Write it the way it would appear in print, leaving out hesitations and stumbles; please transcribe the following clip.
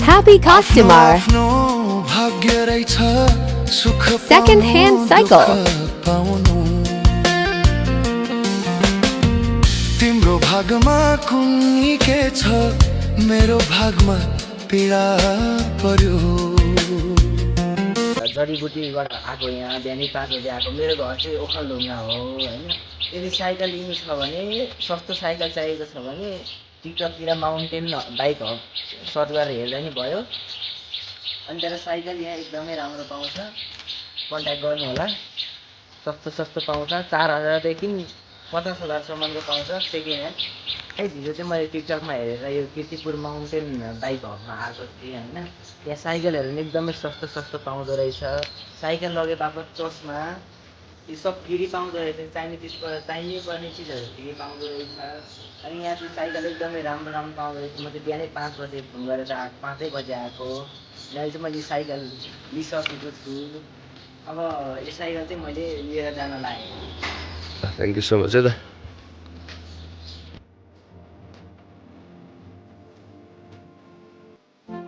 Happy customer. Second hand cycle. तिम्रो भागमा कुन्नी के छ मेरो भागमा पीडा पर्यो जडीबुटीबाट आएको यहाँ बिहानै 5 बजे आएको मेरो घर चाहिँ ओखलढुङ्गा हो होइन यदि साइकल लिनु छ भने सस्तो साइकल चाहिएको छ भने टिकटकतिर माउन्टेन बाइक हो सर्च गरेर हेर्दा नि भयो अनि तर साइकल यहाँ एकदमै राम्रो पाउँछ कन्ट्याक्ट गर्नु होला सस्तो पाउँछ 4000 देखि 50,000 सम्मको पाउँछ सेकेन्ड ह्यान्ड हिजो चाहिँ मैले टिकटकमा हेरेर यो कीर्तिपुर माउन्टेन बाइक हबमा आएको थिएँ होइन त्यहाँ साइकलहरू पनि एकदमै सस्तो पाउँदो रहेछ साइकल लगे बापत चस्मा यो सब फ्री पाउँदो रहेछ चाहिने पर्ने चिजहरू फ्री पाउँदो रहेछ अनि यहाँ चाहिँ साइकल एकदमै राम्रो पाउँदो रहेछ म चाहिँ बिहानै 5 बजे फोन गरेर 5 बजे आएको अहिले चाहिँ मैले साइकल लिइसकेको छु अब यो साइकल चाहिँ मैले लिएर जान लागेको थ्याङ्क यू सो मच है त